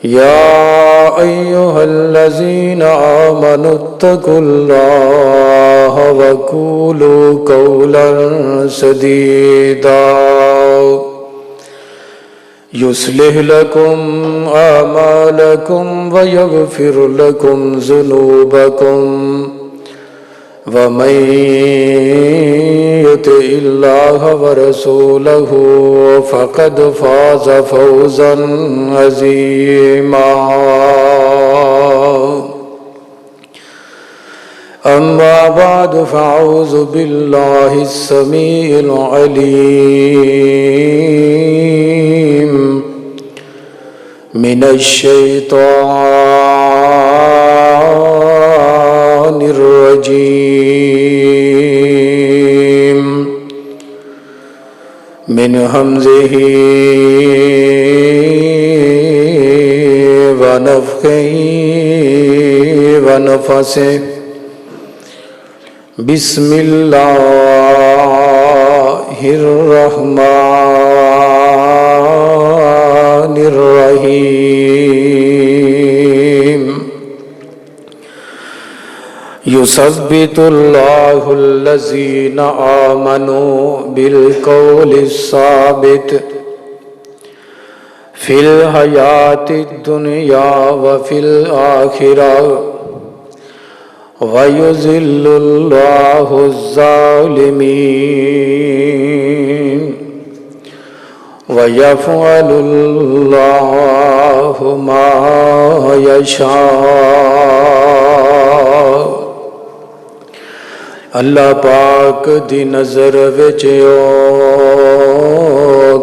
يا أيها الذين آمنوا اتقوا الله وقولوا قولا سديدا يصلح لكم أعمالكم ويغفر لكم ذنوبكم ومن يطع الله ورسوله فقد فاز فوزا عظيما. أما بعد فأعوذ بالله السميع العليم من الشيطان الرجيم من همزه ونفخه ونفثه. بسم الله الرحمن الرحيم. يثبت الله الذين آمنوا بالقول الثابت في الحياة الدنيا وفي الآخرة ويذل الله الظالمين ويفعل الله ما يشاء. اللہ پاک دی نظر وچ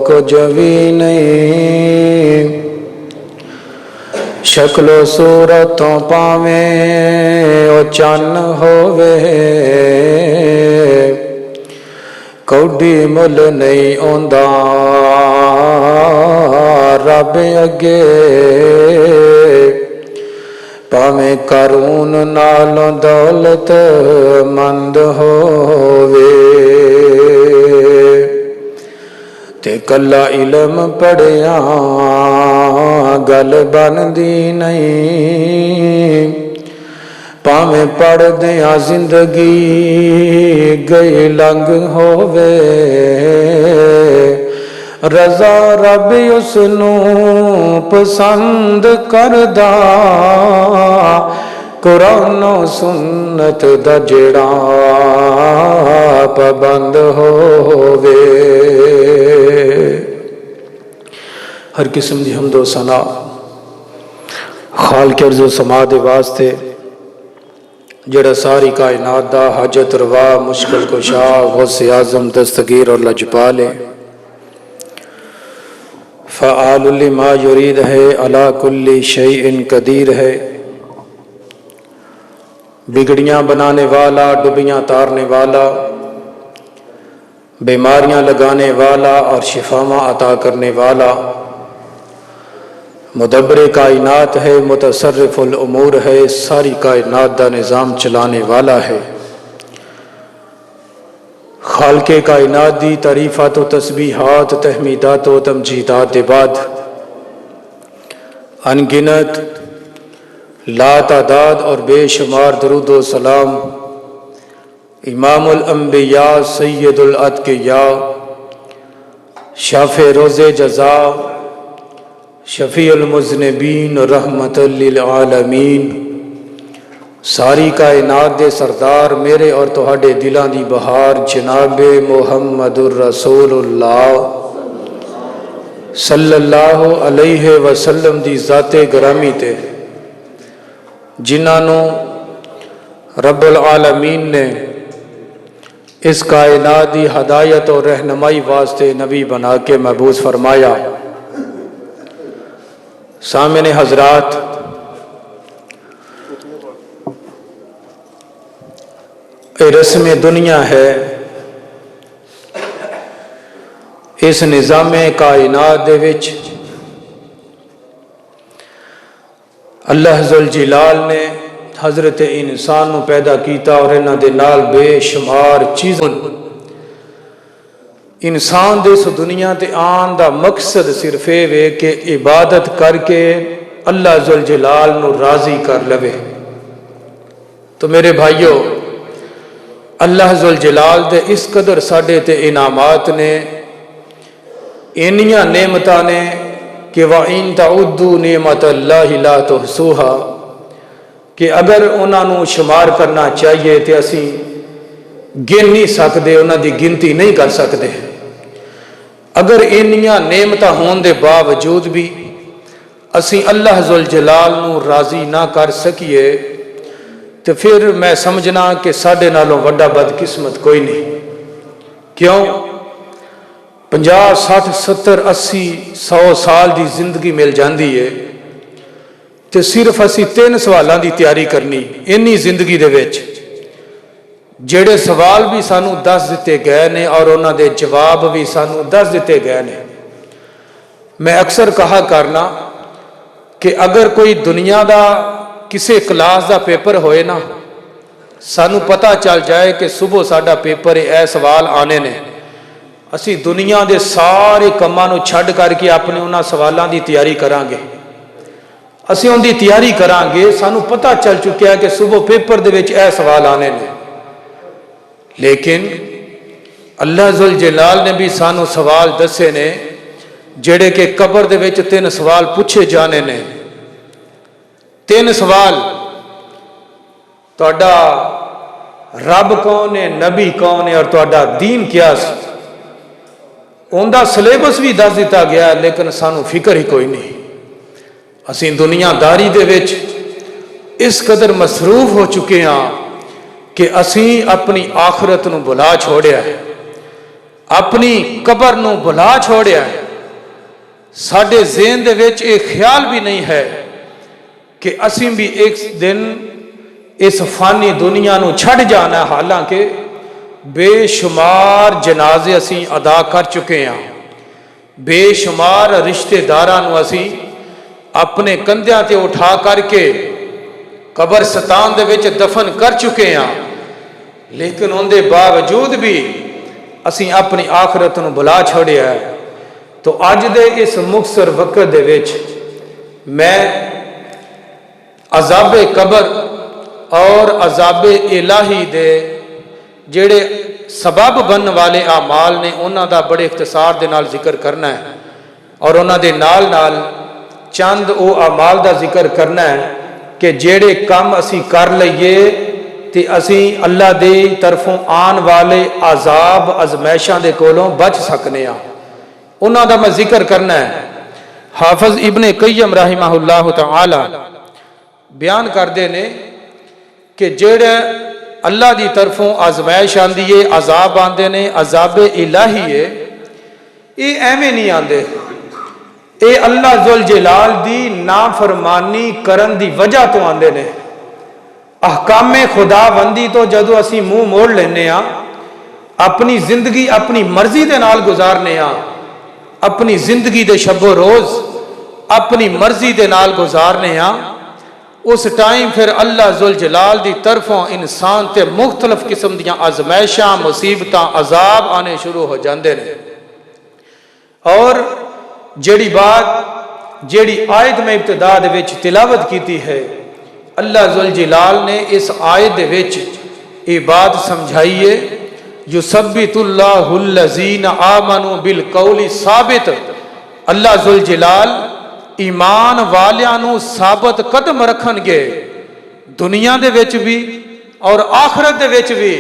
کچھ بھی نہیں، شکل و صورتوں پاویں او چن ہووے، کوڈی مل نہیں آندا رب اگے، پاویں قارون نالوں دولت مند ہووے، تے کلا علم پڑھیا گل بندی نہیں، پاویں پڑھ دیاں زندگی گئی لنگ ہووے، رضا رب اس نو پسند کردا، قرآن و سنت دا جڑا پابند ہووے. ہر قسم دی حمد و ثنا خالق ارض و سما دے واسطے جڑا ساری کائنات دا حاجت روا مشکل کشا غوث اعظم دستگیر اور لجپال ہے، فعال لما یرید ہے، علی کل شیء قدیر ہے، بگڑیاں بنانے والا، ڈبیاں تارنے والا، بیماریاں لگانے والا اور شفاواں عطا کرنے والا، مدبر کائنات ہے، متصرف الامور ہے، ساری کائنات دا نظام چلانے والا ہے. خالق کائنات دی تعریفات و تسبیحات، تحمیدات و تمجیدات دے بعد انگنت لا تعداد اور بے شمار درود و سلام امام الانبیاء سید الاتقیاء شافع روز جزا شفیع المذنبین رحمت للعالمین ساری کائنات دے سردار میرے اور تہاڈے دلاں دی بہار جناب محمد الرسول اللہ صلی اللہ علیہ وسلم دی ذات گرامی تے، جنہاں نو رب العالمین نے اس کائنات دی ہدایت اور رہنمائی واسطے نبی بنا کے مبعوث فرمایا. سامعین حضرات، رسم دنیا ہے، اس نظام کائنات دے وچ اللہ ذوالجلال نے حضرت انسان نو پیدا کیتا اور انہاں دے نال بے شمار چیزاں. انسان دے اس دنیا تے آن دا مقصد صرف اے وے کہ عبادت کر کے اللہ ذوالجلال نو راضی کر لوے۔ تو میرے بھائیو، اللہ ذوالجلال دے اس قدر ساڈے تے انعامات نے، انیاں نعمتاں نے کہ وَإِن تَعُدُّوا نِعْمَتَ اللَّهِ لَا تُحْصُوهَا، کہ اگر انہاں نو شمار کرنا چاہیے تے اسی گن نہیں سکتے، انہاں دی گنتی نہیں کر سکتے۔ اگر انیاں نعمتاں ہون دے باوجود بھی اسی اللہ ذوالجلال نو راضی نہ کر سکیے تو پھر میں سمجھنا کہ ساڈے نالوں وڈا بدقسمت کوئی نہیں۔ کیوں؟ 50 60 70 80 100 سال دی زندگی مل جاندی ہے تے صرف اسی 3 سوالوں دی تیاری کرنی اینی زندگی دے وچ، جڑے سوال بھی سانو دس دیتے گئے نے اور انہاں دے جواب بھی سانو دس دیتے گئے نے۔ میں اکثر کہا کرنا کہ اگر کوئی دنیا دا کسی کلاس دا پیپر ہوئے نا، سانو پتہ چل جائے کہ صبح ساڈا پیپر اے سوال آنے نے، اسی دنیا دے سارے کماں نو چھڈ کر کے اپنے انہاں سوالاں دی تیاری کران گے، اسی ان دی تیاری کران گے، سانو پتہ چل چکیا ہے کہ صبح پیپر دے وچ اے سوال آنے نے۔ لیکن اللہ ذوالجلال نے بھی سانو سوال دسے نے جڑے کہ قبر دے وچ 3 سوال پوچھے جانے نے۔ 3 سوال، تہاڈا رب کون ہے، نبی کون ہے اور تہاڈا دین کیا سی، ان دا سلیبس بھی دس دیتا گیا ہے، لیکن سانو فکر ہی کوئی نہیں۔ اسی دنیا داری دے وچ اس قدر مصروف ہو چکے ہیں کہ اسی اپنی آخرت نو بھلا چھوڑیا ہے، اپنی قبر نو بھلا چھوڑیا ہے۔ ساڈے ذہن دے وچ ایک خیال بھی نہیں ہے کہ اسی بھی ایک دن اس فانی دنیا نو چھڑ جانا ہے، حالانکہ بے شمار جنازے اسی ادا کر چکے ہیں، بے شمار رشتہ داراں نو اسی اپنے کندھیاں تے اٹھا کر کے قبرستان دے وچ دفن کر چکے ہیں، لیکن ان دے باوجود بھی اسی اپنی آخرت نو بھلا چھوڑیا ہے۔ تو اج دے اس مختصر وقت دے وچ میں عذاب قبر اور عذاب الہی دے جڑے سبب بنن والے اعمال نے انہاں دا بڑے اختصار دے نال ذکر کرنا ہے، اور انہاں دے نال نال چند او اعمال دا ذکر کرنا ہے کہ جڑے کام اسی کر لئیے تے اسی اللہ دے طرفوں آن والے عذاب ازمائشاں دے کولوں بچ سکنے ہاں، انہاں دا میں ذکر کرنا ہے۔ حافظ ابن قیم رحمہ اللہ تعالی بیان کردے نے کہ جڑے اللہ دی طرفوں آزمائش آندی ہے، عذاب آندے نے، عذاب الہی ہے، یہ ایویں نہیں آندے، اے اللہ ذوالجلال دی نافرمانی کرن دی وجہ تو آندے نے۔ احکام خدا بندی تو جدو اسی منہ موڑ لینے ہاں، اپنی زندگی اپنی مرضی دے نال گزارنے ہاں، اپنی زندگی دے شب و روز اپنی مرضی دے نال گزارنے ہاں، اس ٹائم پھر اللہ ذوالجلال دی طرفوں انسان تے مختلف قسم دیاں آزمائشاں، مصیبتاں، عذاب آنے شروع ہو جاندے نے۔ اور جیڑی بات جیڑی آیت میں ابتدا دے وچ تلاوت کیتی ہے، اللہ ذوالجلال نے اس آیت دے وچ یہ بات سمجھائیے، یثبت اللہ الذین آمنوا بالقول ثابت، اللہ ذوالجلال ایمان والیاں نو ثابت قدم رکھن گے دنیا دے وچ بھی اور آخرت دے وچ بھی،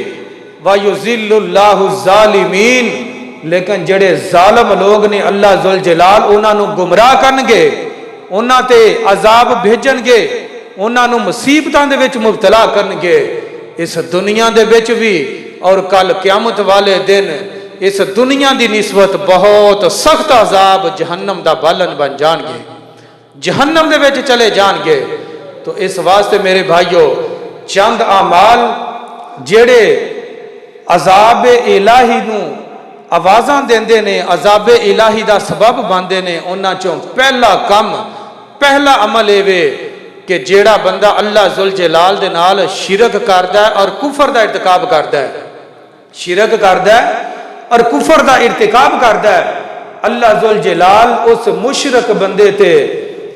وَيُذِلُّ اللَّهُ الظَّالِمِينَ، لیکن جڑے ظالم لوگ نے اللہ ذوالجلال انہاں نو گمراہ کرن گے، انہاں تے عذاب بھیجن گے، انہاں نو مصیبتاں دے وچ مبتلا کرن گے، اس دنیا دے وچ بھی اور کل قیامت والے دن اس دنیا دی نسبت بہت سخت عذاب جہنم دا بالن بن جان گے، جہنم دے وچ چلے جان گے۔ تو اس واسطے میرے بھائیو چند اعمال جڑے عذاب الہی نو آوازاں دیندے نے، عذاب الہی دا سبب باندے نے، انہاں چوں پہلا کم پہلا عمل اے کہ جیڑا بندہ اللہ ذوالجلال دے نال شرک کردا ہے اور کفر دا ارتکاب کردا ہے، شرک کردا ہے اور کفر دا ارتکاب کردا ہے، اللہ ذوالجلال اس مشرک بندے تے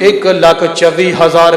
1,24,000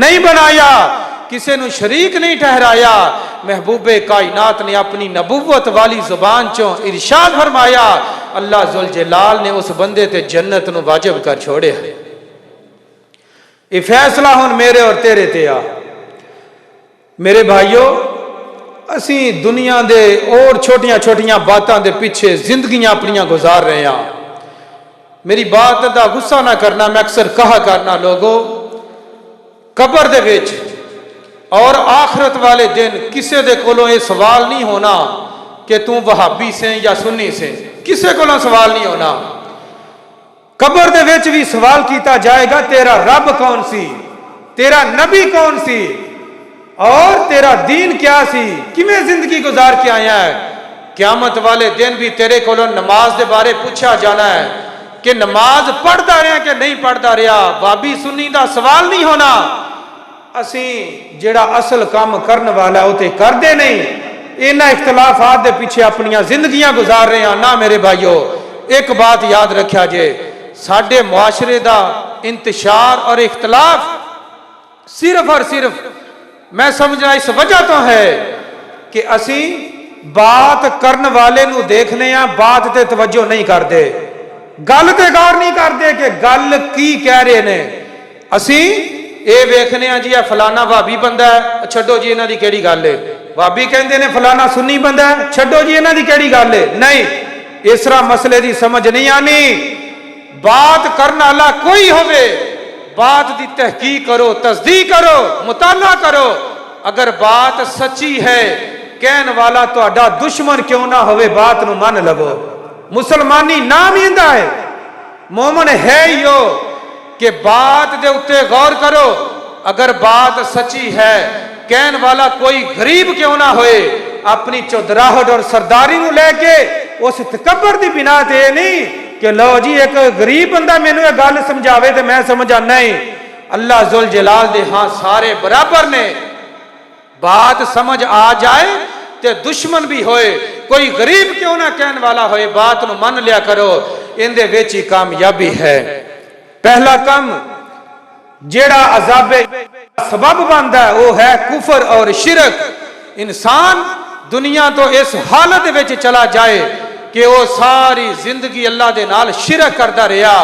نہیں بنایا، کسی نو شریک نہیں ٹھہرایا۔ محبوب کائنات نے اپنی نبوت والی زبان چوں ارشاد فرمایا، اللہ ذوالجلال نے اس بندے تے جنت نو واجب کر چھوڑے۔ یہ فیصلہ ہن میرے اور تیرے تے آ۔ میرے بھائیو، اسی دنیا دے اور چھوٹیاں چھوٹیاں باتاں دے پیچھے زندگیاں اپنیاں گزار رہے ہیں۔ میری بات دا غصہ نہ کرنا، میں اکثر کہا کرنا لوگو، قبر دے وچ اور آخرت والے دن کسے دے کولوں یہ سوال نہیں ہونا کہ تم وہابی سے یا سنی سے، کسے کولوں سوال نہیں ہونا۔ قبر دے وچ بھی سوال کیتا جائے گا، تیرا رب کون سی، تیرا نبی کون سی، اور تیرا دین کیا سی، کیویں زندگی گزار کے آیا ہے۔ قیامت والے دن بھی تیرے کولوں نماز دے بارے پوچھا جانا ہے کہ نماز پڑھدا رہیا کہ نہیں پڑھدا رہیا۔ وہابی سنی دا سوال نہیں ہونا، اسی جڑا اصل کام کرن والا ہے وہ کر دے نہیں، انہاں اختلافات دے پیچھے اپنیاں زندگیاں گزار رہے ہیں۔ نہ میرے بھائیو، ایک بات یاد رکھیا جے، ساڈے معاشرے دا انتشار اور اختلاف صرف اور صرف میں سمجھنا اس وجہ تو ہے کہ اسی بات کرن والے نو دیکھنے ہیں، بات تے توجہ نہیں کردے، گل تے غور نہیں کردے کہ گل کی کہہ رہے نے۔ اسی اے ویکھنے ہیں جی فلانا وہابی بندہ ہے، چھڈو جی انہاں دی کیڑی گل ہے، وہابی کہندے نے فلانا سنی بندہ ہے، چھڈو جی انہاں دی کیڑی گل ہے۔ نہیں، اس طرح مسئلے دی سمجھ نہیں آنی۔ بات کرنا والا کوئی ہوئے، بات دی تحقیق کرو، تصدیق کرو، مطالعہ کرو۔ اگر بات سچی ہے، کہن والا تہاڈا دشمن کیوں نہ ہوئے، بات نو من لو۔ مسلمانی نام ہیندا ہے، مومن ہے ہی ہو کہ بات دے اتے غور کرو۔ اگر بات سچی ہے، کہن والا کوئی غریب کیوں نہ ہوئے، اپنی چودراہٹ اور سرداری نو لے کے اس تکبر دی بنا تے نہیں کہ لو جی ایک غریب بندہ مینوں یہ گل سمجھاوے تے میں سمجھا، نہیں۔ اللہ ذوالجلال دے ہاں سارے برابر نے۔ بات سمجھ آ جائے تے دشمن بھی ہوئے، کوئی غریب کیوں نہ کہن والا ہوئے، بات نو من لیا کرو، ان دے وچ ہی کامیابی ہے۔ پہلا کم جیڑا عذاب سبب بندا ہے وہ ہے کفر اور شرک۔ انسان دنیا تو اس حالت وچ چلا جائے کہ وہ ساری زندگی اللہ دے نال شرک کردا رہیا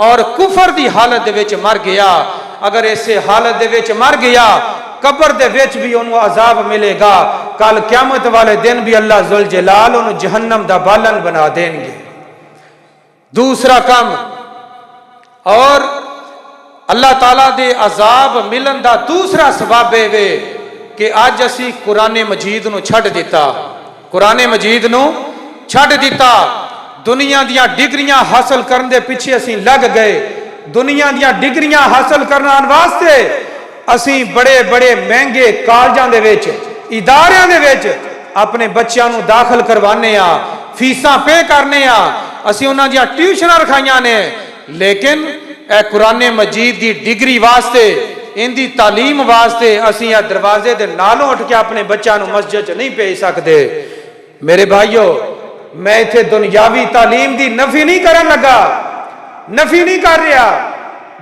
اور کفر دی حالت دے وچ مر گیا۔ اگر اسے حالت دے وچ مر گیا، قبر دے وچ بھی انہوں عذاب ملے گا، کل قیامت والے دن بھی اللہ ذوالجلال انہوں جہنم دا بالن بنا دیں گے۔ دوسرا کم اور اللہ تعالیٰ دے عذاب ملن دا دوسرا سبب ہے کہ آج اسی قرآن مجید نو چھڑ دیتا، قرآن مجید نو چھڑ دیتا۔ دنیا دیاں ڈگریاں حاصل کرن دے پیچھے اسی لگ گئے، دنیا دیاں ڈگریاں حاصل کرنا واسطے اسی بڑے بڑے مہنگے کالجاں دے وچ، اداریاں دے وچ اپنے بچیاں نو داخل کروانے ہاں، فیساں پے کرنے ہاں، اسی انہاں دیاں ٹیوشناں رکھائیاں نے، لیکن اے قرآن مجید دی ڈگری واسطے، ان دی تعلیم واسطے اسی اے دروازے دے نالوں اٹھ کے اپنے بچیاں نو مسجد چ نہیں بھیج سکدے۔ میرے بھائیو، میں ایتھے دنیاوی تعلیم دی نفی نہیں کرن لگا، نفی نہیں کر رہا،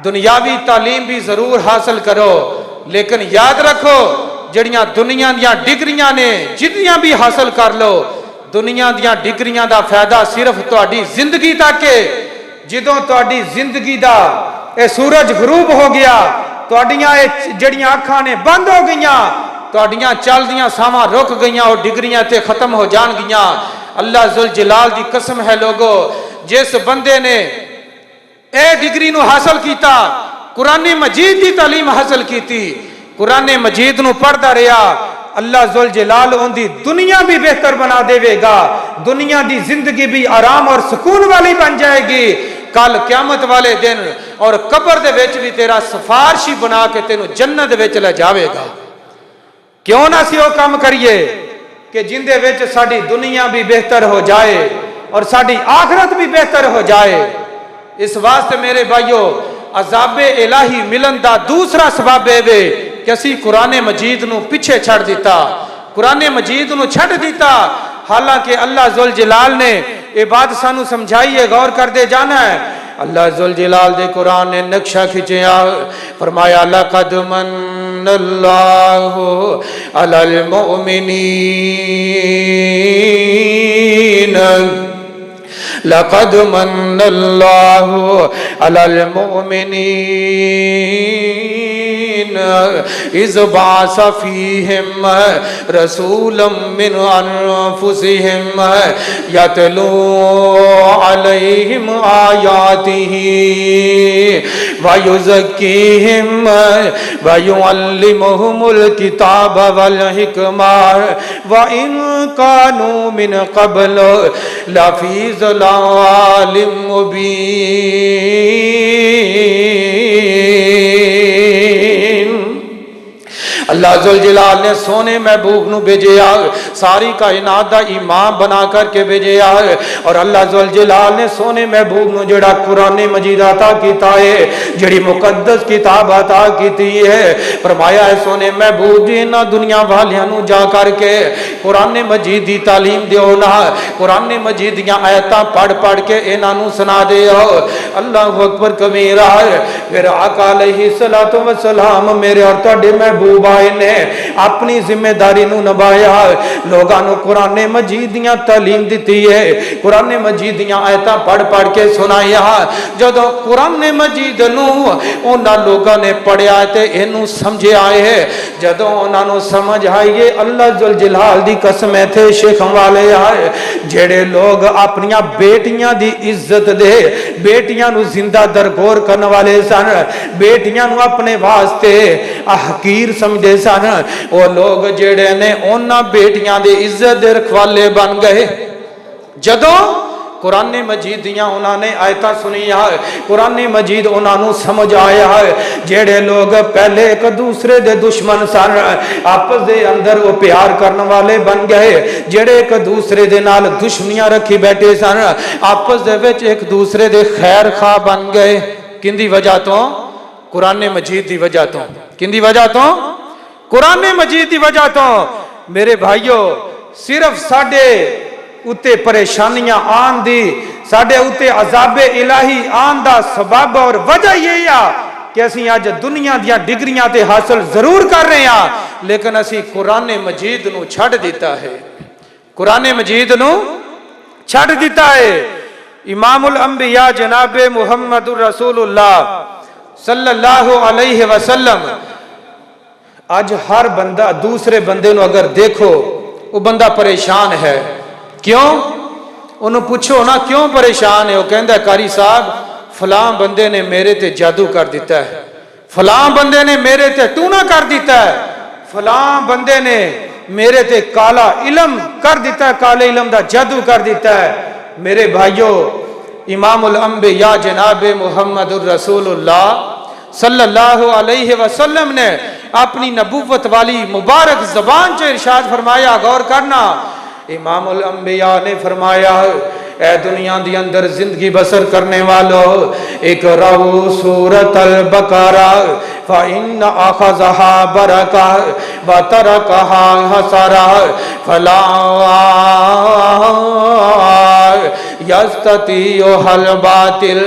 دنیاوی تعلیم بھی ضرور حاصل کرو، لیکن یاد رکھو جڑیاں دنیا دیاں ڈگریاں نے جتنیاں بھی حاصل کر لو، دنیا دیاں ڈگریاں دا فائدہ صرف تہاڈی زندگی تک ہے۔ جدوں تہاڈی زندگی دا اے سورج غروب ہو گیا، تہاڈیاں جڑیاں اکھاں نے بند ہو گئیاں، تہاڈیاں چلدیاں ساواں رک گئیاں اور ڈگریاں تے ختم ہو جان گئیاں۔ اللہ ذوالجلال دی قسم ہے لوگو، جس بندے نے اے ڈگری نو حاصل کیتا، قرآن مجید دی تعلیم حاصل کیتی، قرآن مجید نو پڑھدا رہیا، اللہ ذوالجلال ان دی دنیا بھی بہتر بنا دے گا، دنیا دی زندگی بھی آرام اور سکون والی بن جائے گی، کل قیامت والے دن اور قبر دے وچ بھی تیرا سفارشی بنا کے تینوں جنت وچ لے جاوے گا۔ کیوں نہ سی وہ کام کریے کہ جن دے وچ ساڈی دنیا بھی بہتر ہو جائے اور ساڈی آخرت بھی بہتر ہو جائے۔ اس واسطے میرے بھائیو، عذاب الہی ملن دا دوسرا سبب ہے کہ اسی قرآن مجید نو پیچھے چھڑ دیتا، قرآن مجید نو چھڑ دیتا، حالانکہ اللہ ذوالجلال نے یہ بات سانو سمجھائی ہے، غور کر دے جانا ہے۔ اللہ ذل جلال دے قرآن نے نقشہ کھچیا فرمایا لقد من اللہ علی المؤمنین لقد من اللہ علی المؤمنین اذ بعث فیہم رسولا من انفسہم یتلو علیہم آیاتہ ویزکیہم ویعلمہم الکتاب والحکمہ وإن كانوا من قبل لفی ضلال مبین۔ اللہ ذوالجلال نے سونے محبوب نو بھیجیا ساری کائنات دا امام بنا کر کے بھیجیا اور اللہ ذوالجلال نے سونے محبوب نو جڑا قرآن مجید عطا کیتا ہے جڑی مقدس کتاب عطا کیتی ہے فرمایا ہے سونے محبوب جی نہ دنیا والیاں نو جا کر کے قرآن مجید دی تعلیم دیو نا قرآن مجید دیاں آیتاں پڑھ پڑھ کے انہاں نو سنا دیو اللہ اکبر کبیرہ پھر آقا علیہ السلام میرے اور تہاڈے محبوب نے اپنی ذمہ داری نو نبھایا لوگاں نو قرآن مجید دیاں تعلیم دیتی ہے قرآن مجید دیاں آیتاں پڑھ پڑھ کے سنایا جدو قرآن مجید نو انہاں لوگاں نے پڑھیا تے اینو سمجھے آئے جدو انہاں نو سمجھ آئیے اللہ ذوالجلال دی قسم تھے شیخوں والے آئے جڑے لوگ اپنیاں بیٹیاں دی عزت دے بیٹیاں نو زندہ درگور کرنے والے سن بیٹیاں نو اپنے واسطے حقیر سمجھے سن وہ لوگ جڑے نے انہاں بیٹیاں دے عزت دے رکھوالے بن گئے جدوں قرآن مجید دیاں انہاں نے آیتاں سنی ہے قرآن مجید انہاں نو سمجھ آیا ہے جڑے لوگ پہلے ایک دوسرے دے دشمن سن آپس دے اندر وہ پیار کرنے والے بن گئے جڑے ایک دوسرے دے نال دشمنیاں رکھی بیٹھے سن آپس دے وچ ایک دوسرے دے خیر خواہ بن گئے کن دی وجہ تو قرآن مجید دی وجہ تو کن دی وجہ تو قرآن مجید دی وجہ تو میرے بھائیو صرف ساڑھے اتے پریشانیاں آن دی ساڑھے اتے عذاب الہی آن دا سبب اور وجہ یہ ہے کہ اسی آج دنیا دیا ڈگریاں تے حاصل ضرور کر رہے ہیں لیکن اسی قرآن مجید نو چھڑ دیتا ہے قرآن مجید نو چھڑ دیتا ہے امام الانبیاء جناب محمد رسول اللہ صلی اللہ علیہ وسلم آج ہر بندہ دوسرے بندے نو اگر دیکھو وہ بندہ پریشان ہے کیوں انہوں پوچھو نا کیوں پریشان ہے وہ کہندہ ہے قاری صاحب فلاں بندے نے میرے تے جادو کر دیتا ہے فلاں بندے نے میرے تے ٹونا کر دیتا ہے فلاں بندے نے میرے تے کالا علم کر دیتا ہے کالے علم دا جادو کر دیتا ہے میرے بھائیو امام الانبیاء جناب محمد الرسول اللہ صلی اللہ علیہ وسلم نے اپنی نبوت والی مبارک زبان سے ارشاد فرمایا غور کرنا امام الانبیاء نے فرمایا اے دنیا دی اندر زندگی بسر کرنے والو اقرؤ سورۃ البقرہ فإن أخذها برکہ وترکها حسرہ فلا یستطیعها الباطل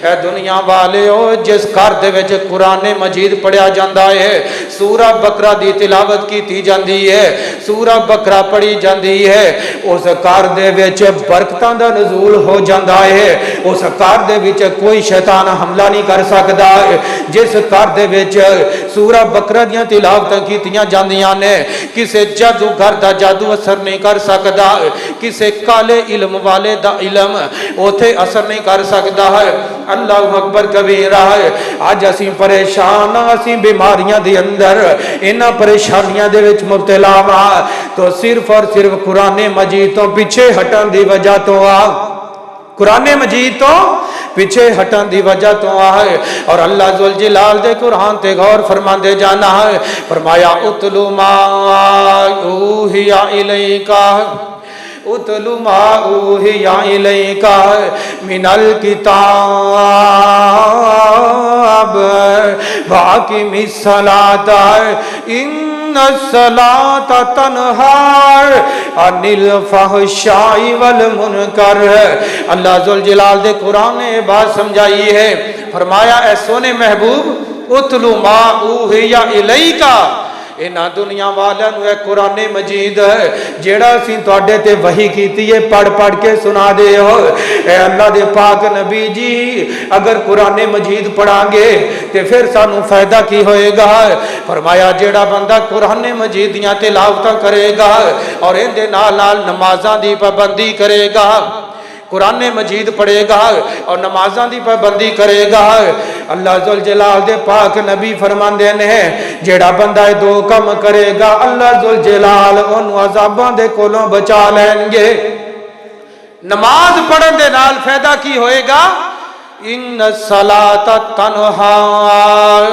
اے دنیا والے ہو جس گھر دے وچ قرآن مجید پڑھیا جاندا ہے سورہ بقرہ دی تلاوت کیتی جاندی ہے سورہ بقرہ پڑھی جاندی ہے اس گھر دے وچ برکتاں دا نزول ہو جاندا ہے اس گھر دے وچ کوئی شیطان حملہ نہیں کر سکدا جس گھر دے وچ سورہ بقرہ دیاں تلاوتاں کیتیاں جاندیاں نے کسے جادوگر دا جادو اثر نہیں کر سکدا کسے کالے علم والے دا علم اوتھے اثر نہیں کر سکدا ہے اللہ اکبر کبیرہ ہے آج اسی پریشان اسی بیماریاں دے اندر انہاں پریشانیاں دے وچ مبتلا ہاں تو صرف اور صرف قرآن مجید تو پیچھے ہٹن دی وجہ تو قرآن مجید تو پیچھے ہٹن دی وجہ تو ہے اور اللہ ذوالجلال دے قرآن تے غور فرمان دے جانا ہے فرمایا اتلو ما اوحی الیکا اتلو ما اوحی الیکا من الکتاب واقم الصلاۃ ان الصلاۃ تنہی عن الفحشاء والمنکر۔ اللہ ذوالجلال دے قرآن نے بات سمجھائی ہے، فرمایا اے سونے محبوب اتلو ما اوحی الیک، انہاں دنیا والوں نو اے قرآن مجید ہے جیڑا سی تواڈے تے وحی کیتی ہے پڑھ پڑھ کے سنا دے ہو۔ اے اللہ دے پاک نبی جی اگر قرآن مجید پڑھاں گے تے پھر سانو فائدہ کی ہوئے گا؟ فرمایا جیڑا بندہ قرآن مجید دیاں تلاوتاں کرے گا اور ان دے نال نال نمازاں دی پابندی کرے گا، قرآن مجید پڑھے گا اور نمازاں دی پابندی کرے گا، اللہ ذوالجلال دے پاک نبی فرماندے نے جیڑا بندہ دو کم کرے گا اللہ ذوالجلال انہوں عذاباں دے کولوں بچا لیں گے۔ نماز پڑھن دے نال فائدہ کی ہوئے گا؟ ان الصلاۃ تنہی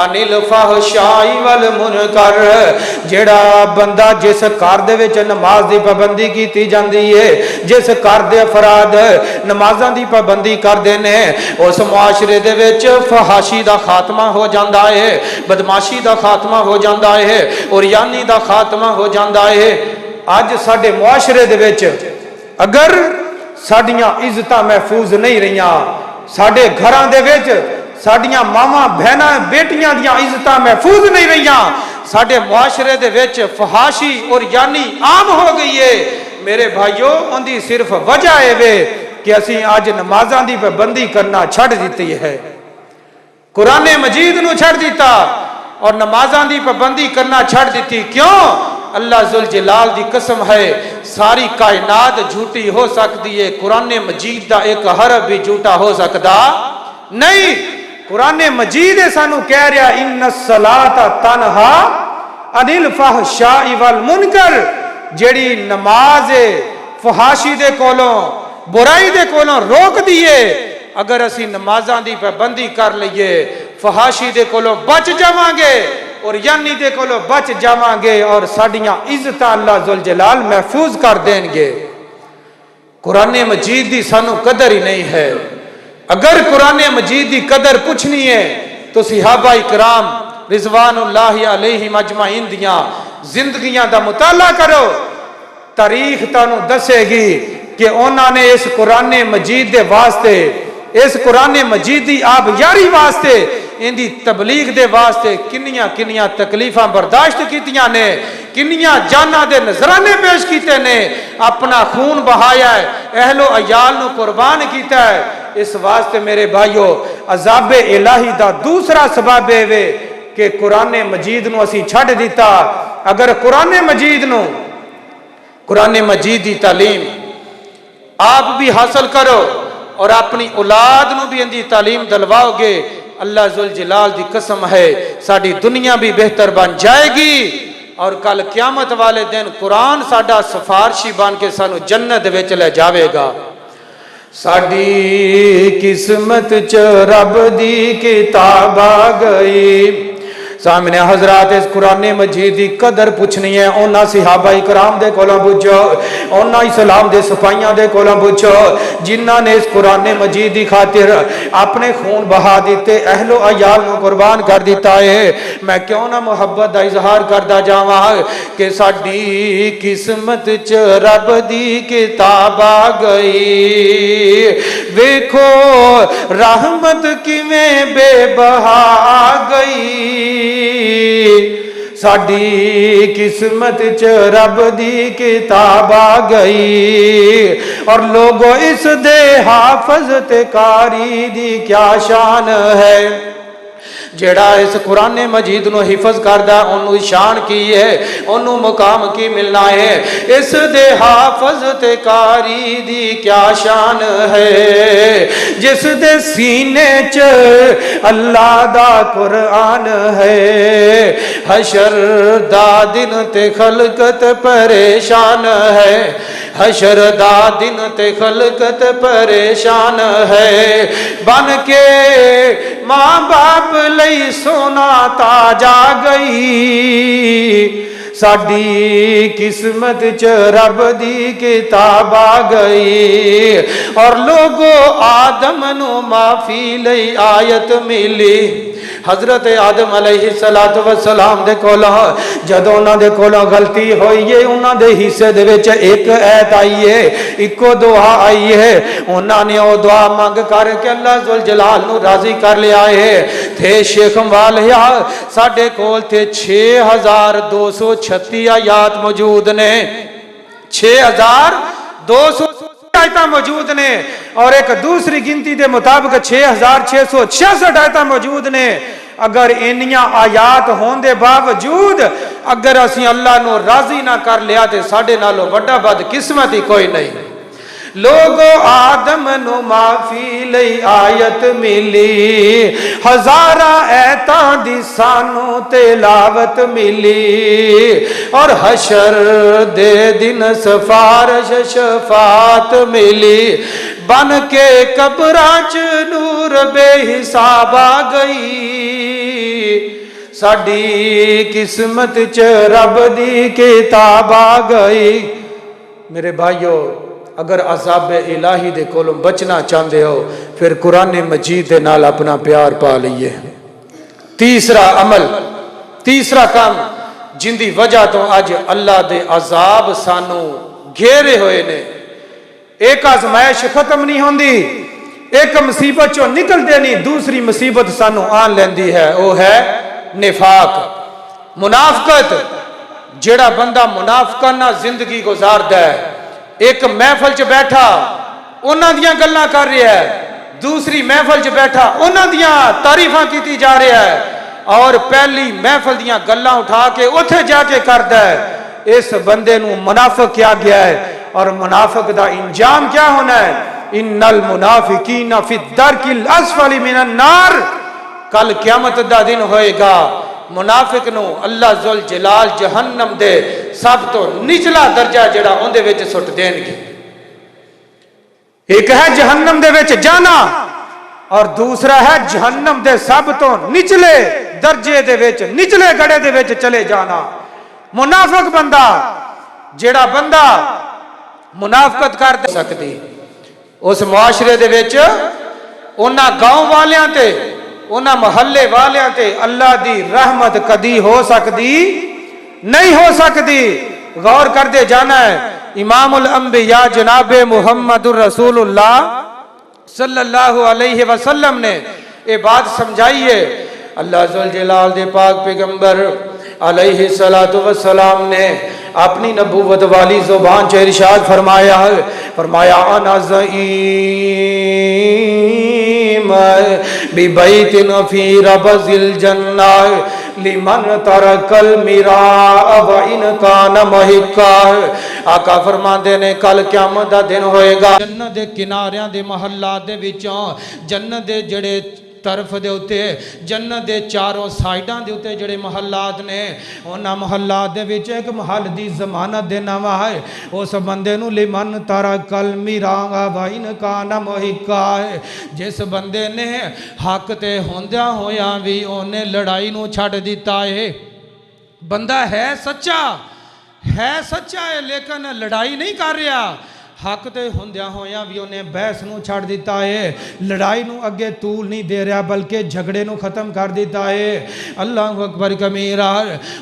عن الفحشاء والمنکر، جیڑا بندہ جس گھر دے وچ نماز دی پابندی کیتی جاندی ہے، جس گھر دے افراد نمازاں دی پابندی کردے نے، اس معاشرے دے وچ فحاشی دا خاتمہ ہو جاندا ہے، بدماشی دا خاتمہ ہو جاندا ہے، اوریانی دا خاتمہ ہو جاندا ہے۔ اج ساڈے معاشرے دے وچ اگر ساڈیاں عزتاں محفوظ نہیں رہیاں، ساڈے گھراں دے وچ ساڈیاں ماواں بہناں بیٹیاں دیاں عزتاں محفوظ نہیں رہیاں، ساڈے معاشرے دے وچ فحاشی اور یعنی عام ہو گئی ہے، میرے بھائیوں ان دی صرف وجہ ہے کہ اسی آج نمازاں دی پابندی کرنا چھڑ دیتی ہے، قرآن مجید نو چھڑ دیتا اور نمازاں دی پابندی کرنا چھڑ دیتی۔ کیوں؟ اللہ ذوالجلال دی قسم ہے ساری کائنات جھوٹی ہو سکتی ہے، قرآن مجید دا ایک حرف بھی جھوٹا ہو سکتا نہیں۔ قرآن مجید سانو کہہ رہا ان الصلاۃ تنہی عن الفحشاء والمنکر، جیڑی نماز فحاشی دے کولوں برائی دے کولوں روک دیے، اگر اسی نمازاں دی پابندی کر لئیے فحاشی دے کولوں بچ جاواں گے اور یعنی دے کولوں بچ جاواں گے اور ساڈیاں عزتاں اللہ ذوالجلال محفوظ کر دیں گے۔ قرآن مجید دی سانو قدر ہی نہیں ہے۔ اگر قرآن مجید دی قدر پوچھنی ہے تو صحابہ کرام رضوان اللہ علیہم اجمعین دیاں زندگیاں دا مطالعہ کرو، تاریخ تانوں دسے گی کہ انہوں نے اس قرآن مجید دے واسطے، اس قرآن مجید دی آپ یاری واسطے، ان دی تبلیغ دے واسطے کنیاں کنیاں تکلیفاں برداشت کیتیاں نے، کنیاں جانہ دے نظرانے پیش کیتے نے، اپنا خون بہایا ہے، اہل و عیال نو قربان کیتا ہے۔ اس واسطے میرے بھائیو عذاب الہی دا دوسرا سبب ہے کہ قرآن مجید نو اسی چھڑ دیتا۔ اگر قرآن مجید دی تعلیم آپ بھی حاصل کرو اور اپنی اولاد نو بھی ان دی تعلیم دلواؤ گے، اللہ ذوالجلال دی قسم ہے ساڈی دنیا بھی بہتر بن جائے گی اور کل قیامت والے دن قرآن ساڈا سفارشی بن کے سانو جنت وچ لے جاوے گا۔ ساڈی قسمت چ رب دی کتاب آ گئی۔ سامنے حضرات اس قرآن مجید دی قدر پوچھنی ہے، انہاں صحابہ کرام دے کولوں پوچھو، انہاں اسلام دے سپاہیاں دے کولوں پوچھو جنہاں نے اس قرآن مجید دی خاطر اپنے خون بہا دیتے، اہل و عیال نو قربان کر دیتا ہے۔ میں کیوں نہ محبت دا اظہار کردا جاواں کہ ساڈی قسمت چ رب دی کتاب آ گئی، ویکھو رحمت کیویں بے بہا آ گئی، ساڈی قسمت چ رب دی کتاب آ گئی، اور لوگو اس دے حافظ تے کاری دی کیا شان ہے۔ جیڑا اس قرآن مجید نو حفظ کردہ انہوں شان کی ہے، انہوں مقام کی ملنا ہے۔ اس دے حافظ تے کاری دی کیا شان ہے، جس دے سینے چ اللہ دا قرآن ہے، حشر دا دن تے خلقت پریشان ہے، حشر دا دن تے خلقت پریشان ہے، بن کے ماں باپ لئی سونا تاج آ گئی، ساڈی قسمت چ رب دی کتاب آ گئی، اور لوگو آدم نو معافی لئی آیت ملی، حضرت آدم علیہ السلام دے کولوں جدوں انہاں دے کولوں غلطی ہوئی ہے انہاں دے حصے دے وچ ایک ایت آئی ہے اکو دعا آئی ہے انہاں نے او دعا مانگ کر کے اللہ ذوالجلال نو راضی کر لیا ہے تھے شیخ والیا ساڈے کول تے 6236 آیات موجود نے 6200 آیتاں موجود نے اور ایک دوسری گنتی دے مطابق 6666 آیتاں موجود نے اگر انیاں آیات ہون دے باوجود اگر اسی اللہ نو راضی نہ کر لیا تے ساڈے نالوں بڑا بد قسمت ہی کوئی نہیں لوگو آدم نو معافی لئی آیت ملی ہزارہ ایتاں دی سانو تلاوت ملی اور حشر دے دن سفارش شفاعت ملی بن کے قبراں نور بے حساب آ گئی ساڈی قسمت چ رب دی کتاب آ گئی میرے بھائیو اگر عذاب الہی دے کولوں بچنا چاہتے ہو پھر قرآن مجید دے نال اپنا پیار پا لئیے تیسرا عمل تیسرا کام جن دی وجہ تو آج اللہ دے عذاب سانو گھیرے ہوئے نے ایک آزمائش ختم نہیں ہوندی ایک مصیبت چو نکل دے نہیں دوسری مصیبت سانو آن لیندی ہے وہ ہے نفاق منافقت جڑا بندہ منافقانہ زندگی گزاردا ہے ایک محفل چ بیٹھا انہاں دیاں گلاں کر رہا ہے دوسری محفل چ بیٹھا انہاں دیاں تعریفاں کیتی جا رہا ہے اور پہلی محفل دیاں گلاں اٹھا کے اوتھے جا کے کردا ہے اس بندے نو منافق کیا گیا ہے اور منافق دا انجام کیا ہونا ہے ان المنافقین فی الدرک الاسفل من النار کل قیامت دا دن ہوئے گا منافق نو اللہ ذوالجلال جہنم دے سب تو نچلا درجہ جڑا اندے وچ سٹ دین گے ایک ہے جہنم دے وچ جانا اور دوسرا ہے جہنم دے سب تو نچلے درجے دے وچ نچلے گڑے دے وچ چلے جانا منافق بندہ جڑا بندہ منافقت کر دے سکتی اس معاشرے دے وچ انہاں گاؤں والیاں تے انہاں محلے والیاں تے اللہ دی رحمت کدی ہو سکتی نہیں ہو سکتی غور کر دے جانا ہے امام الانبیاء جناب محمد الرسول اللہ صلی اللہ علیہ وسلم نے یہ بات سمجھائی ہے اللہ ذوالجلال دے پاک پیغمبر علیہ السلام نے اپنی نبوت والی زبان سے ارشاد فرمایا انا زعیم ببیت فی ربض الجنہ لمن ترک المراء وان کان محقا آقا فرماندے نے کل قیامت دا دن ہوئے گا جنت دے کناریاں دے محلات دے وچوں جنت دے جڑے طرف دے ہوتے جنت دے چاروں سائیڈاں دے ہوتے جڑے محلات نے انہاں محلات دے وچ ایک محل دی ضمانت دینا وا ہے اس بندے نو لمن ترک المراء وان کان محقا جس بندے نے حق تے ہوندیاں ہویاں وی اونے لڑائی نو چھڈ دتا ہے بندہ ہے سچا ہے لیکن لڑائی نہیں کر رہا حق تے ہوندیاں ہویاں بھی انہیں بحث نو چھڑ دیتا ہے لڑائی نو اگے طول نہیں دے رہا بلکہ جھگڑے نو ختم کر دیتا ہے اللہ اکبر کبیرہ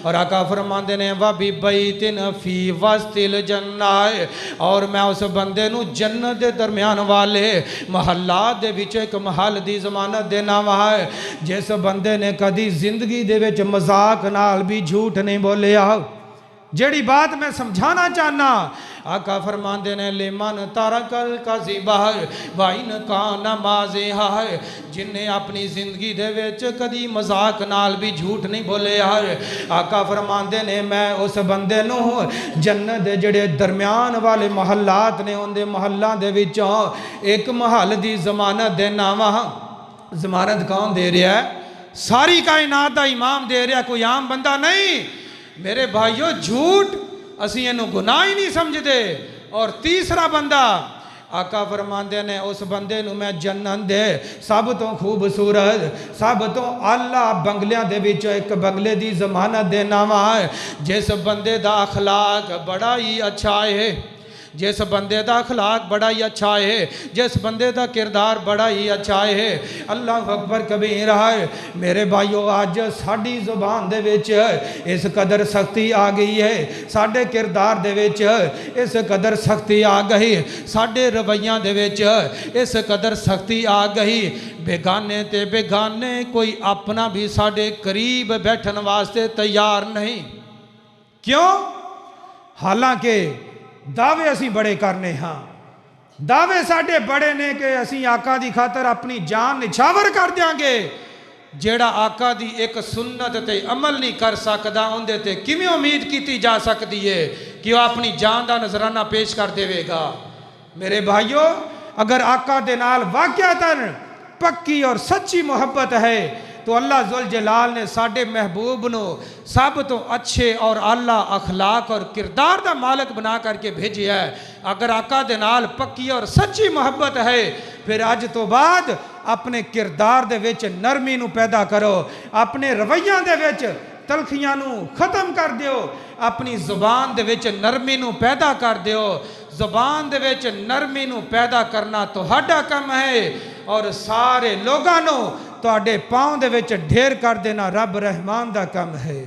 اور آقا فرماندے نے وَبِبَيْتٍ فِي وَسْطِ الْجَنَّةِ اور میں اس بندے نو جنت دے درمیان والے محلات دے وچ ایک محل دی ضمانت دینا ہے جس بندے نے کدی زندگی دے وچ مذاق نال بھی جھوٹ نہیں بولیا جیڑی بات میں سمجھانا چاہنا آقا فرماندے نے لمن ترک الکذب وان کان مازحا جن نے اپنی زندگی دے وچ کدی مذاق نال بھی جھوٹ نہیں بولے آقا فرماندے نے میں اس بندے نو جنت دے جڑے درمیان والے محلات نے ان دے محلاں دے وچوں ایک محل دی ضمانت دینا وا ضمانت کون دے رہا ہے ساری کائنات دا امام دے رہا کوئی عام بندہ نہیں میرے بھائیو جھوٹ اسی انہوں گناہ ہی نہیں سمجھتے اور تیسرا بندہ آقا فرماندے نے اس بندے نو میں جنت دے سب تو خوبصورت سب تو اللہ بنگلیاں دے وچ ایک بنگلے دی ضمانت دینا وا جس بندے دا اخلاق بڑا ہی اچھا ہے جس بندے دا اخلاق بڑا ہی اچھا ہے، جس بندے دا کردار بڑا ہی اچھا ہے، اللہ اکبر کبیرہ ہے۔ میرے بھائیو آج ساڑی زبان دے وچ اس قدر سختی آ گئی ہے، ساڑے کردار دے وچ اس قدر سختی آ گئی، ساڑے رویاں دے وچ اس قدر سختی آ گئی، بیگانے تے بیگانے کوئی اپنا بھی ساڑے قریب بیٹھن واسطے تیار نہیں۔ کیوں؟ حالانکہ دعوے اسی بڑے کرنے ہاں، دعوے ساڑے بڑے نے کہ اسی آقا دی خاطر اپنی جان نچھاور کر دیاں گے۔ جیڑا آقا دی ایک سنت تے عمل نہیں کر سکدا اندے تے کیویں امید کیتی جا سکتی ہے کہ وہ اپنی جان دا نذرانہ پیش کر دے گا؟ میرے بھائیو اگر آقا دے نال واقعتاً پکی اور سچی محبت ہے تو اللہ ذوالجلال نے ساڑے محبوب نو سب تو اچھے اور اعلیٰ اخلاق اور کردار دا مالک بنا کر کے بھیجے ہے۔ اگر آقا دے نال پکی اور سچی محبت ہے پھر آج تو بعد اپنے کردار دے وچ نرمی نو پیدا کرو، اپنے رویاں دے وچ تلخیاں نو ختم کر دیو، اپنی زبان دے وچ نرمی نو پیدا کر دیو۔ زبان دے وچ نرمی نو پیدا کرنا تہاڈا کم ہے اور سارے لوگاں نو تہاڈے پاؤں دے وچ ڈھیر کر دینا رب رحمان دا کم ہے۔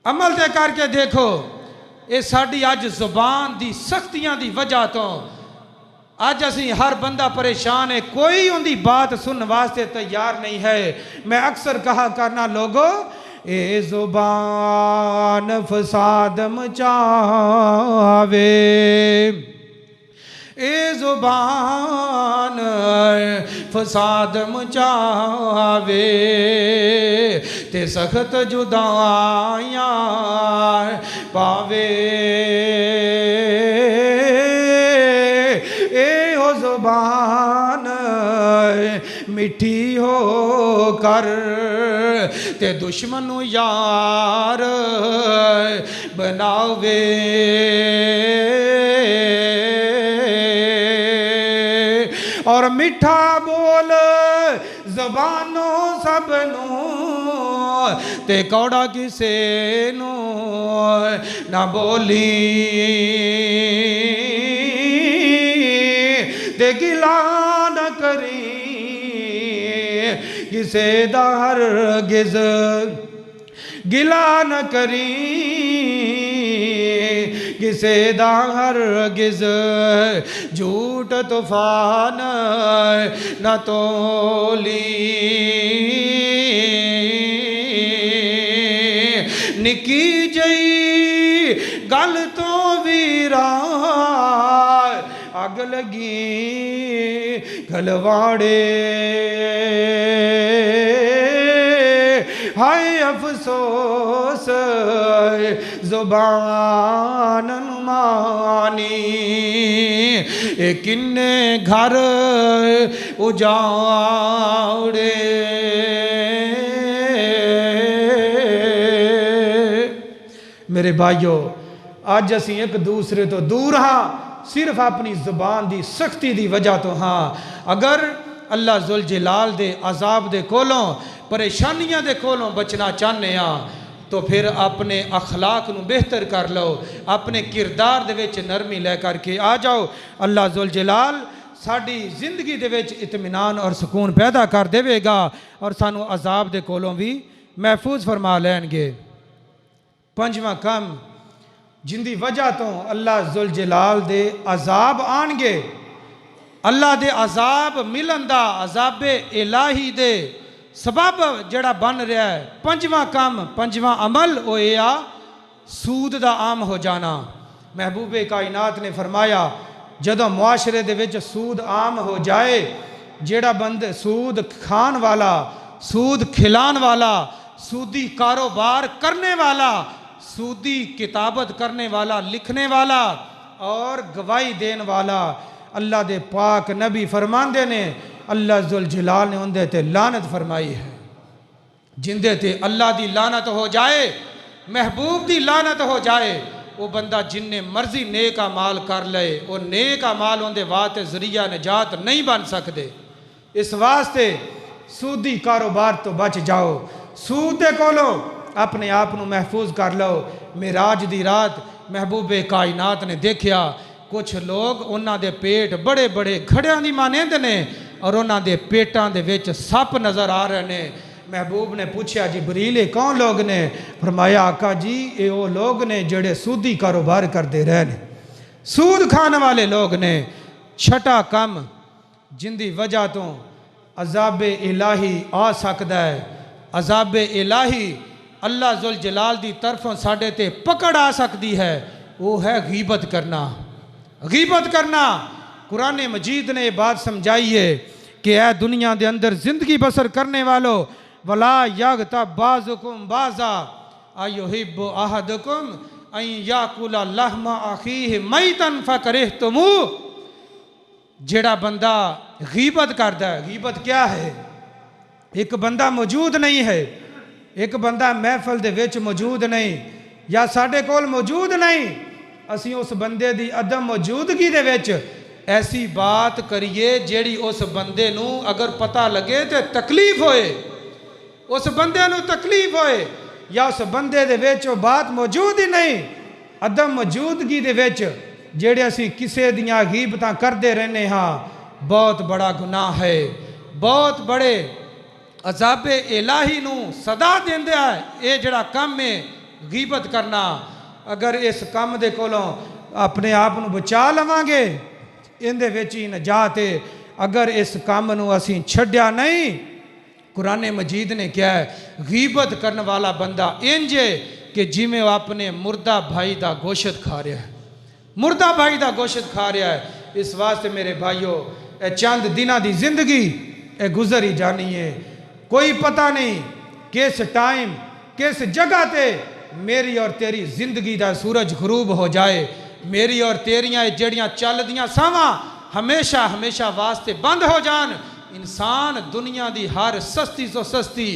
عمل دے کر کے دیکھو، اے ساڑی آج زبان دی سختیاں دی وجہ تو آج اسی ہر بندہ پریشان ہے، کوئی ان دی بات سن واسطے تیار نہیں ہے۔ میں اکثر کہا کرنا لوگو اے زبان فساد مچاوے، اے زبان فساد مچاوے تے سخت جدائیاں پاوے، اے ہو زبان مٹھی ہو کر تے دشمن یار بناوے، اور میٹھا بول زبانوں سب نو تے کوڑا کسے نو نہ بولی، تے گلا نہ کری کسے دا ہرگز، گلا نہ کری کسے دا ہرگز، جھوٹ طوفان نہ تولی، نکی جئی گل تو ویرا اگ لگی گلواڑے، ہائے افسوس زبان نمانی، اے کنے گھر اجاڑے۔ میرے بھائیو آج اسی ایک دوسرے تو دور ہاں صرف اپنی زبان دی سختی دی وجہ تو ہاں۔ اگر اللہ ذوالجلال دے عذاب دے کولوں پریشانیاں دے کولوں بچنا چاہنے ہاں تو پھر اپنے اخلاق نو بہتر کر لو، اپنے کردار دے وچ نرمی لے کر کے آ جاؤ۔ اللہ ذوالجلال ساڑی زندگی دے وچ اطمینان اور سکون پیدا کر دے گا اور سانو عذاب دے کولوں بھی محفوظ فرما لین گے۔ پنجواں کم جن دی وجہ تو اللہ ذوالجلال دے عذاب آن گے، اللہ دے عذاب ملن دا، عذاب الہی دے سبب جڑا بن رہا ہے، پنجواں کام پنجواں عمل او ایا سود دا عام ہو جانا۔ محبوب کائنات نے فرمایا جدوں معاشرے دے وچ سود عام ہو جائے، جڑا بند سود کھان والا، سود کھلان والا، سودی کاروبار کرنے والا، سودی کتابت کرنے والا، لکھنے والا اور گواہی دین والا، اللہ دے پاک نبی فرماندے نے اللہ ذوالجلال نے اندے تے لعنت فرمائی ہے۔ جن دے تے اللہ دی لعنت ہو جائے، محبوب دی لعنت ہو جائے، وہ بندہ جن نے مرضی نیک اعمال کر لے، وہ نیک اعمال اندے واسطے ذریعہ نجات نہیں بن سکتے۔ اس واسطے سودی کاروبار تو بچ جاؤ، سود دے کولو اپنے آپ نو محفوظ کر لو۔ معراج دی رات محبوب کائنات نے دیکھیا کچھ لوگ انہاں دے پیٹ بڑے بڑے گھڑیاں دی مانند نے اور انہاں دے پیٹاں دے وچ سپ نظر آ رہے نے۔ محبوب نے پوچھا جبریل کون لوگ نے؟ فرمایا آقا جی اے وہ لوگ نے جڑے سودی کاروبار کرتے رہے نے، سود کھانے والے لوگ نے۔ چھٹا کم جن دی وجہ تو عذاب الہی آ سکتا ہے، عذاب الہی اللہ ذوالجلال دی طرفوں ساڈے تے پکڑ آ سکتی ہے، وہ ہے غیبت کرنا۔ غیبت کرنا، قرآن مجید نے یہ بات سمجھائی ہے کہ اے دنیا دے اندر زندگی بسر کرنے والو، وَلَا يَغْتَبْ بَعْضُكُمْ بَعْضًا أَيُحِبُّ أَحَدُكُمْ أَن يَأْكُلَ لَحْمَ أَخِيهِ مَيْتًا فَكَرِهْتُمُوهُ۔ جڑا بندہ غیبت کرتا ہے، غیبت کیا ہے؟ ایک بندہ موجود نہیں ہے، ایک بندہ محفل دے وچ موجود نہیں یا ساڈے کول موجود نہیں، اسی اس بندے دی عدم موجودگی دے وچ ایسی بات کریے جیڑی اس بندے نو اگر پتہ لگے تے تکلیف ہوئے، اس بندے نو تکلیف ہوئے، یا اس بندے دے وچ وہ بات موجود ہی نہیں، عدم موجودگی دے وچ جیڑے اسی کسے دیاں غیبتاں کردے رہنے ہاں، بہت بڑا گناہ ہے، بہت بڑے عذاب الہی نو صدا دیندے ہے۔ اے جڑا کم ہے غیبت کرنا، اگر اس کم دے کولوں اپنے آپ نو بچا لواں گے ان دے وچ ہی نجات ہے۔ اگر اس کم نو اسی چھڈیا نہیں، قرآن مجید نے کیا ہے غیبت کرنے والا بندہ انج ہے کہ جی میں اپنے مردہ بھائی دا گوشت کھا رہا ہے، مردہ بھائی دا گوشت کھا رہا ہے۔ اس واسطے میرے بھائیو اے چند دنہ دی زندگی اے گزر ہی جانی ہے، کوئی پتہ نہیں کس ٹائم کس جگہ تے میری اور تیری زندگی دا سورج غروب ہو جائے، میری اور تیریاں جڑیاں چل دیاں ساواں ہمیشہ ہمیشہ واسطے بند ہو جان۔ انسان دنیا دی ہر سستی سو سستی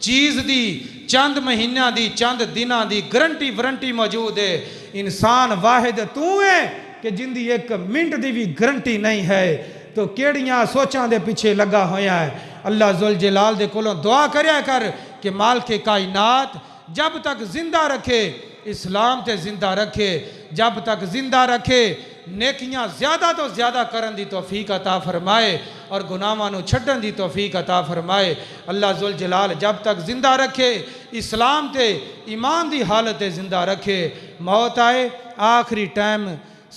چیز دی چند مہینہ دی چند دنہ دی گرنٹی موجود ہے۔ انسان واحد تو ہے کہ جن دی ایک منٹ دی بھی گرنٹی نہیں ہے، تو کیڑیاں سوچاں دے پیچھے لگا ہویا ہے۔ اللہ ذوالجلال دے کولوں دعا کریا کر کہ مالک کائنات جب تک زندہ رکھے اسلام تے زندہ رکھے، جب تک زندہ رکھے نیکیاں زیادہ تو زیادہ کرن دی توفیق عطا فرمائے اور گناہاں نو چھڈن دی توفیق عطا فرمائے۔ اللہ ذوالجلال جب تک زندہ رکھے اسلام تے ایمان دی حالت تے زندہ رکھے، موت آئے آخری ٹائم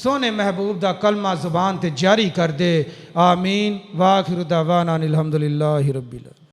سونے محبوب دا کلمہ زبان تے جاری کر دے۔ آمین۔ وآخر دعوانا الحمدللہ رب العالمین۔